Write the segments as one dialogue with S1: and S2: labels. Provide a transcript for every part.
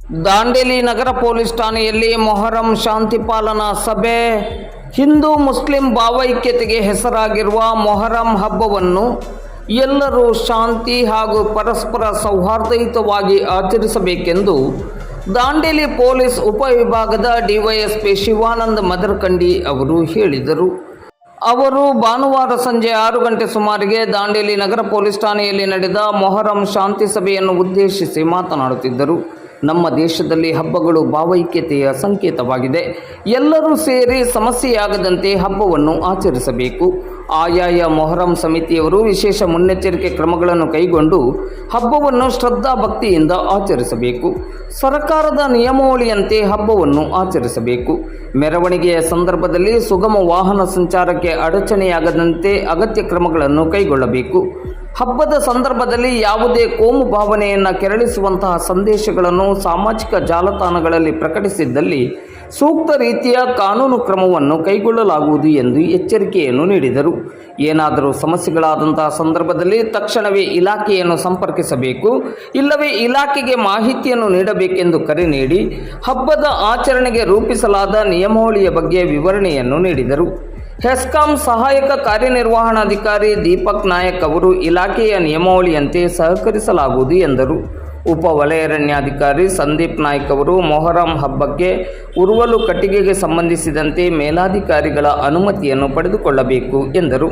S1: ದಾಂಡೇಲಿ ನಗರ police ಠಾಣೆಯಲ್ಲಿ ಮೊಹರಂ ಶಾಂತಿ ಪಾಲನಾ ಸಭೆ. Hindu Muslim ಭಾವೈಕ್ಯತೆಗೆ ಹೆಸರಾಗಿರುವ ಮೊಹರಂ ಹಬ್ಬವನ್ನು ಎಲ್ಲರೂ ಶಾಂತಿ ಹಾಗೂ ಪರಸ್ಪರ ಸೌಹಾರ್ದಯುತವಾಗಿ ಆಚರಿಸಬೇಕೆಂದು ದಾಂಡೇಲಿ ಪೊಲೀಸ್ ಉಪವಿಭಾಗದ ಡಿವೈಎಸ್ಪಿ ಶಿವಾನಂದ ಮದರಕಂಡಿ ಅವರು ಹೇಳಿದರು. ಅವರು ಭಾನುವಾರ ಸಂಜೆ 6 ಗಂಟೆ ಸುಮಾರಿಗೆ ದಾಂಡೇಲಿ ನಗರ ಪೊಲೀಸ್ ಠಾಣೆಯಲ್ಲಿ ನಡೆದ ಮೊಹರಂ ಶಾಂತಿ ಸಭೆಯನ್ನು ಉದ್ದೇಶಿಸಿ ಮಾತನಾಡುತ್ತಿದ್ದರು. ನಮ್ಮ ದೇಶದಲ್ಲಿ ಹಬ್ಬಗಳು ಭಾವೈಕ್ಯತೆಯ ಸಂಕೇತವಾಗಿದೆ. ಎಲ್ಲರೂ ಸೇರಿ ಸಮಸ್ಯೆಯಾಗದಂತೆ ಹಬ್ಬವನ್ನು ಆಚರಿಸಬೇಕು. ಆಯಾಯ ಮೊಹರಂ ಸಮಿತಿಯವರು ವಿಶೇಷ ಮುನ್ನೆಚ್ಚರಿಕೆ ಕ್ರಮಗಳನ್ನು ಕೈಗೊಂಡು ಹಬ್ಬವನ್ನು ಶ್ರದ್ಧಾಭಕ್ತಿಯಿಂದ ಆಚರಿಸಬೇಕು. ಸರ್ಕಾರದ ನಿಯಮಾವಳಿಯಂತೆ ಹಬ್ಬವನ್ನು ಆಚರಿಸಬೇಕು. ಮೆರವಣಿಗೆಯ ಸಂದರ್ಭದಲ್ಲಿ ಸುಗಮ ವಾಹನ ಸಂಚಾರಕ್ಕೆ ಅಡಚಣೆಯಾಗದಂತೆ ಅಗತ್ಯ ಕ್ರಮಗಳನ್ನು ಕೈಗೊಳ್ಳಬೇಕು. ಹಬ್ಬದ ಸಂದರ್ಭದಲ್ಲಿ ಯಾವುದೇ ಕೋಮು ಭಾವನೆಯನ್ನು ಕೆರಳಿಸುವಂತಹ ಸಂದೇಶಗಳನ್ನು ಸಾಮಾಜಿಕ ಜಾಲತಾಣಗಳಲ್ಲಿ ಪ್ರಕಟಿಸಿದ್ದಲ್ಲಿ ಸೂಕ್ತ ರೀತಿಯ ಕಾನೂನು ಕ್ರಮವನ್ನು ಕೈಗೊಳ್ಳಲಾಗುವುದು ಎಂದು ಎಚ್ಚರಿಕೆಯನ್ನು ನೀಡಿದರು. ಏನಾದರೂ ಸಮಸ್ಯೆಗಳಾದಂತಹ ಸಂದರ್ಭದಲ್ಲಿ ತಕ್ಷಣವೇ ಇಲಾಖೆಯನ್ನು ಸಂಪರ್ಕಿಸಬೇಕು, ಇಲ್ಲವೇ ಇಲಾಖೆಗೆ ಮಾಹಿತಿಯನ್ನು ನೀಡಬೇಕೆಂದು ಕರೆ ನೀಡಿ ಹಬ್ಬದ ಆಚರಣೆಗೆ ರೂಪಿಸಲಾದ ನಿಯಮಾವಳಿಯ ಬಗ್ಗೆ ವಿವರಣೆಯನ್ನು ನೀಡಿದರು. ಹೆಸ್ಕಾಂ ಸಹಾಯಕ ಕಾರ್ಯನಿರ್ವಹಣಾಧಿಕಾರಿ ದೀಪಕ್ ನಾಯಕ್ ಅವರು ಇಲಾಖೆಯ ನಿಯಮಾವಳಿಯಂತೆ ಸಹಕರಿಸಲಾಗುವುದು ಎಂದರು. ಉಪ ವಲಯಾರಣ್ಯಾಧಿಕಾರಿ ಸಂದೀಪ್ ನಾಯ್ಕ್ ಅವರು ಮೊಹರಂ ಹಬ್ಬಕ್ಕೆ ಉರುವಲು ಕಟ್ಟಿಗೆಗೆ ಸಂಬಂಧಿಸಿದಂತೆ ಮೇಲಾಧಿಕಾರಿಗಳ ಅನುಮತಿಯನ್ನು ಪಡೆದುಕೊಳ್ಳಬೇಕು ಎಂದರು.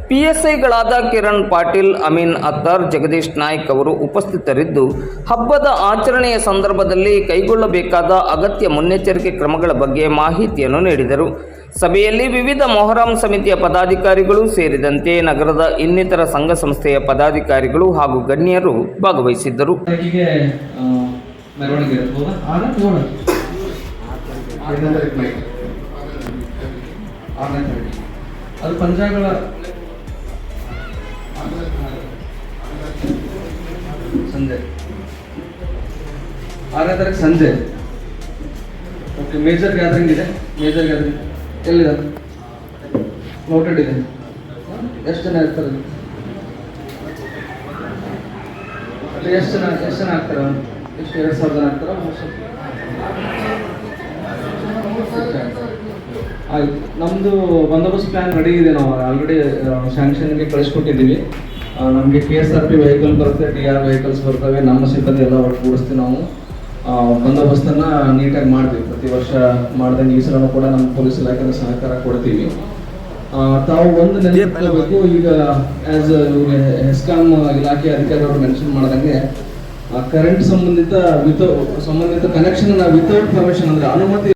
S1: ಪಿಎಸ್ಐಗಳಾದ ಕಿರಣ್ ಪಾಟೀಲ್, ಅಮೀನ್ ಅತ್ತಾರ್, ಜಗದೀಶ್ ನಾಯ್ಕ್ ಅವರು ಉಪಸ್ಥಿತರಿದ್ದು ಹಬ್ಬದ ಆಚರಣೆಯ ಸಂದರ್ಭದಲ್ಲಿ ಕೈಗೊಳ್ಳಬೇಕಾದ ಅಗತ್ಯ ಮುನ್ನೆಚ್ಚರಿಕೆ ಕ್ರಮಗಳ ಬಗ್ಗೆ ಮಾಹಿತಿಯನ್ನು ನೀಡಿದರು. ಸಭೆಯಲ್ಲಿ ವಿವಿಧ ಮೊಹರಂ ಸಮಿತಿಯ ಪದಾಧಿಕಾರಿಗಳು ಸೇರಿದಂತೆ ನಗರದ ಇನ್ನಿತರ ಸಂಘ ಸಂಸ್ಥೆಯ ಪದಾಧಿಕಾರಿಗಳು ಹಾಗೂ ಗಣ್ಯರು ಭಾಗವಹಿಸಿದ್ದರು.
S2: ಅದು ಪಂಚಾಂಗಗಳ ಸಂಜೆ 6ನೇ ತಾರೀಕು ಸಂಜೆ. ಓಕೆ, ಮೇಜರ್ ಗ್ಯಾದರಿಂಗ್ ಇದೆ. ಮೇಜರ್ ಗ್ಯಾದರಿಂಗ್ ಎಲ್ಲಿದೆ? ನೋಟೆಡ್ ಇದೆ. ಎಷ್ಟು ಜನ ಇರ್ತಾರೆ? ಅಲ್ಲಿ ಎಷ್ಟು ಜನ ಆಗ್ತಾರೆ? ಎಷ್ಟು 2,000 ಜನ ಆಗ್ತಾರ? ಆಯ್ತು, ನಮ್ಮದು ಬಂದೋಬಸ್ತ್ ಪ್ಲ್ಯಾನ್ ರೆಡಿ ಇದೆ. ನಾವು ಆಲ್ರೆಡಿ ಸ್ಯಾಂಕ್ಷನ್ಗೆ ಕಳಿಸ್ಕೊಟ್ಟಿದ್ದೀವಿ. ನಮಗೆ KSRP ವೆಹಿಕಲ್ ಬರುತ್ತೆ, TR ವೆಹಿಕಲ್ಸ್ ಬರ್ತವೆ. ನಮ್ಮ ಸಿಬ್ಬಂದಿ ಎಲ್ಲ ಒಟ್ಟುಗೂಡಿಸ್ತೀವಿ. ನಾವು ಬಂದೋಬಸ್ತನ್ನು ನೀಟಾಗಿ ಮಾಡ್ತೀವಿ. ಪ್ರತಿ ವರ್ಷ ಮಾಡ್ದಂಗೆ ಈ ಸಲನೂ ಕೂಡ ನಮ್ಮ ಪೊಲೀಸ್ ಇಲಾಖೆಯಿಂದ ಸಹಕಾರ ಕೊಡ್ತೀವಿ. ತಾವು ಒಂದು ನೆನಪಿರಬೇಕು, ಈಗ ಆ್ಯಸ್ ಹೆಸ್ಕಾಂ ಇಲಾಖೆ ಅಧಿಕಾರಿಗಳು ಮೆನ್ಷನ್ ಮಾಡ್ದಂಗೆ ಕರೆಂಟ್ ಸಂಬಂಧಿತ ಕನೆಕ್ಷನ್ ವಿತೌಟ್ ಪರ್ಮಿಷನ್ ಅಂದರೆ ಅನುಮತಿ